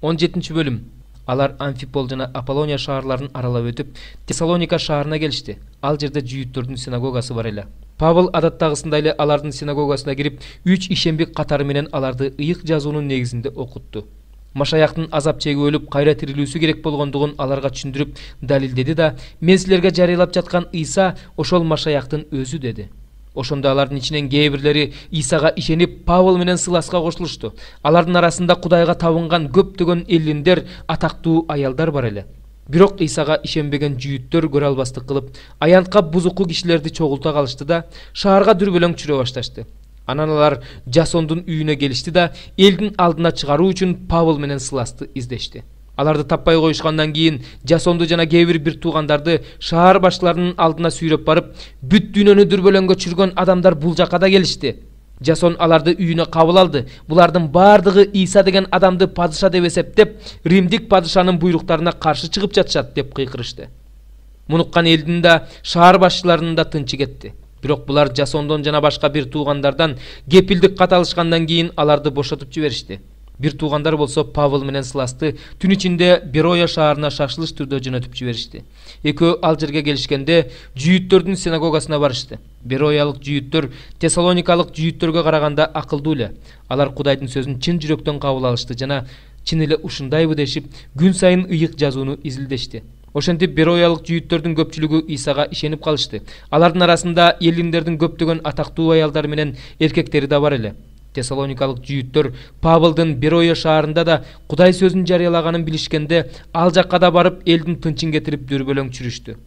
17-bölüm. Алар Амфипол жана Аполлония шаарларын аралап өтүп, Тессалоника шаарына келишти. Ал жерде жүйүттөрдүн синагогасы бар эле. Павыл адаттагысындай эле алардын синагогасына кирип, 3 ишембик катары менен аларды ыйык жазуунун негизинде окутту. Машаяктын азап чегип өлүп, кайра тирилүүсү керек болгондугун аларга түшүндүрүп, далилдеди да, мен силерге жарыялап жаткан Ыйса ошол Машаяктын өзү деди. Ошондо алардын ичинен кээ бирлери Исага ишенип, Павыл менен Сыласка кошулушту. Алардын арасында Кудайга табынган көптөгөн элиндер, атактуу аялдар бар эле. Бирок Исага ишенбеген жүйүттөр көрө албастык кылып, аянтка бузуку кишилерди чогулта калышты да, шаарга дүрбөлөң чүрө башташты. Анан алар Жасондун үйүнө келишти да, элдин алдына чыгаруу үчүн Павыл менен Сыласты издешти. Аларды таппай коюшкандан кийин Жасонду жана кээ бир туугандарды шаар башчыларынын алдына сүйрөп барып, бүт дүйнөнү дүрбөлөңгө чүргөн адамдар бул жакка да келишти. Жасон аларды үйүнө кабыл алды. Булардын бардыгы Иса деген адамды падыша деп эсептеп, Римдик падышанын буйруктарына каршы чыгып жатышат деп кыйкырышты. Мунуккан элдин да, шаар башчыларынын да тынчы кетти. Бирок булар Жасондон жана башка бир туугандардан кепилдик кат алышкандан кийин аларды бошотуп жиберишти. Бир туугандар болсо Павыл менен Сыласты түн ичинде Бероя шаарына шашылыш түрдө жөнөтүп жиберишти. Экөө ал жерге келишкенде жүйүттөрдүн синагогасына барышты. Бероялык жүйүттөр Тессалоникалык жүйүттөргө караганда акылдуу эле. Алар Кудайдын сөзүн чын жүрөктөн кабыл алышты жана чын эле ушундайбы дешип, күн сайын ыйык жазууну изилдешти. Ошентип Бероялык жүйүттөрдүн көпчүлүгү Исага ишенип калышты. Алардын арасында элиндердин көптөгөн атактуу аялдар менен эркектери да бар эле. Тессалоникалык жүйүттөр Павылдын Бероя шаарында да Кудай сөзүн жарыялаганын билишкенде, ал жакка да барып элдин тынчын кетирип дүрбөлөң чүрүштү.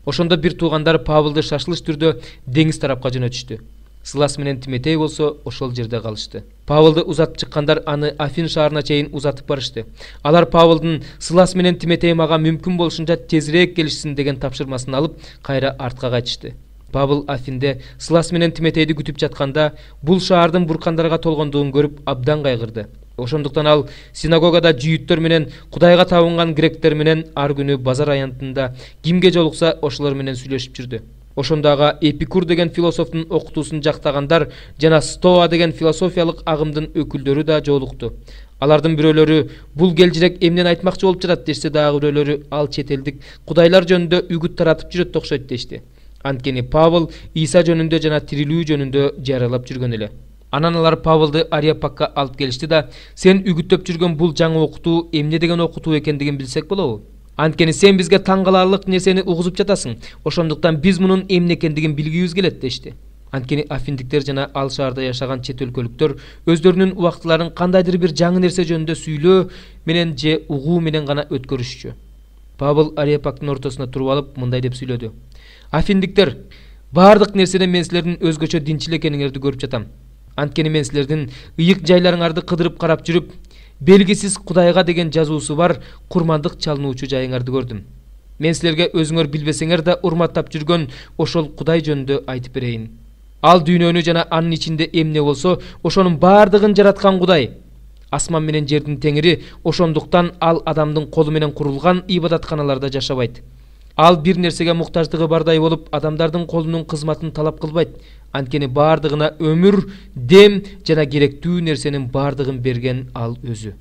Ошондо бир туугандар Павылды шашылыш түрдө деңиз тарапка жөнөтүштү. Сылас менен Тиметей болсо ошол жерде калышты. Павылды узатып чыккандар аны Афин шаарына чейин узатып барышты. Алар Павылдын Сылас менен Тиметей мага мүмкүн болушунча тезирээк келишсин деген тапшырмасын алып, кайра артка кайтышты. Павыл Афинде Сылас менен Тиметейди күтүп жатканда, бул шаардын буркандарга толгондугун көрүп абдан кайгырды. Ошондуктан ал синагогада жүйүттөр менен Кудайга табынган гректер менен ар күнү базар аянтында кимге жолукса ошолор менен сүйлөшүп жүрдү. Ошондо Эпикур деген философтун окутуусун жактагандар жана Стоа деген философиялык агымдын өкүлдөрү да жолукту. Алардын бирөөлөрү бул келжирек эмнени айтмакчы болуп жатат дешсе, дагы бирөөлөрү ал чет элдик кудайлар жөнүндө үгүт таратып жүрөт окшойт дешти. Анткени Павыл Иса жөнүндө жана тирилүү жөнүндө жарыялап жүргөн эле. Анан алар Павылды Ариапакка алып келишти да, сен үгүттөп жүргөн бул жаңы окутуу эмне деген окутуу экендигин билсек болобу? Анткени сен бизге таң каларлык нерсени угузуп жатасың. Ошондуктан биз мунун эмне экендигин билгибиз келет дешти. Анткени афиндиктер жана ал шаарда жашаган чет өлкөлүктөр өздөрүнүн убактыларын кандайдыр бир жаңы нерсе жөнүндө сүйлөө менен же угуу менен гана өткөрүшчү. Павыл Ариапактын ортосуна туруп алып мындай деп сүйлөдү. Афиндиктер, бардык нерседен мен силердин өзгөчө динчил экениңерди көрүп жатам. Анткени мен силердин ыйык жайларыңарды кыдырып карап жүрүп, белгисиз Кудайга деген жазуусу бар курмандык чалынуучу жайыңарды көрдүм. Мен силерге өзүңөр билбесеңер да урматтап жүргөн ошол Кудай жөнүндө айтып берейин. Ал дүйнөнү жана анын ичинде эмне болсо, ошонун бардыгын жараткан Кудай. Асман менен жердин теңири, ошондуктан ал адамдын колу менен курулган ибадатканаларда жашабайт. Ал бир нерсеге муктаждыгы бардай болуп, адамдардын колунун кызматын талап кылбайт. Анткени бардыгына өмүр, дем жана керектүү нерсенин бардыгын берген ал өзү.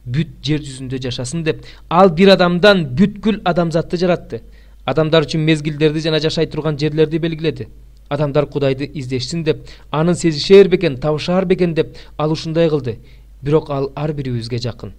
Бүт жер жүзүндө жашасын деп, ал бир адамдан бүткүл адамзатты жаратты. Адамдар үчүн мезгилдерди жана жашай турган жерлерди белгиледи. Адамдар Кудайды издешсин деп, анын сезишер бекен, табышар бекен деп, ал ушундай кылды. Бирок ал ар бирибизге жакын.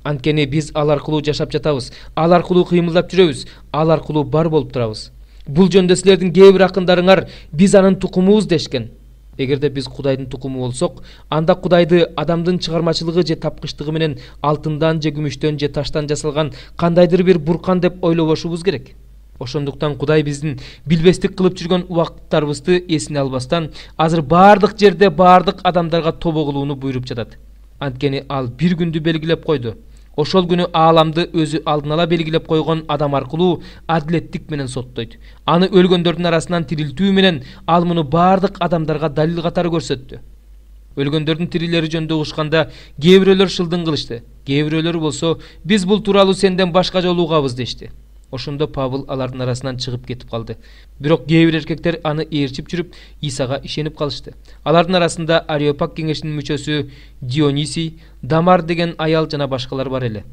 Анткени биз ал аркылуу жашап жатабыз, ал аркылуу кыймылдап жүрөбүз, ал аркылуу бар болуп турабыз. Бул жөндө силердин кээ бир акындарыңар биз анын тукумубуз дешкен. Эгерде биз Кудайдын тукуму болсок, анда Кудайды адамдын чыгармачылыгы же тапкычтыгы менен алтындан же күмүштөн же таштан жасалган кандайдыр бир буркан деп ойлобошубуз керек. Ошондуктан Кудай биздин билбестик кылып жүргөн убакыттарыбызды эсине албастан, азыр бардык жерде бардык адамдарга тобо кылууну буйруп жатат. Анткени ал бир күндү белгилеп койду. Ошол күнү ааламды өзү алдын ала белгилеп койгон адам аркылуу адилеттик менен соттойт. Аны өлгөндөрдүн арасынан тирилтүү менен ал муну бардык адамдарга далил катары көрсөттү. Өлгөндөрдүн тирилери жөнүндө угушканда кээ бирөөлөр шылдың кылышты. Кээ бирөөлөр болсо биз бул тууралуу сенден башка жолу угабыз дешти. Ошондо Павыл алардын арасынан чыгып кетип калды. Бирок кээ бир эркектер аны ээрчип жүрүп Исага ишенип калышты. Алардын арасында Ареопаг кеңешинин мүчөсү Дионисий, Дамар деген аял жана башкалар бар эле.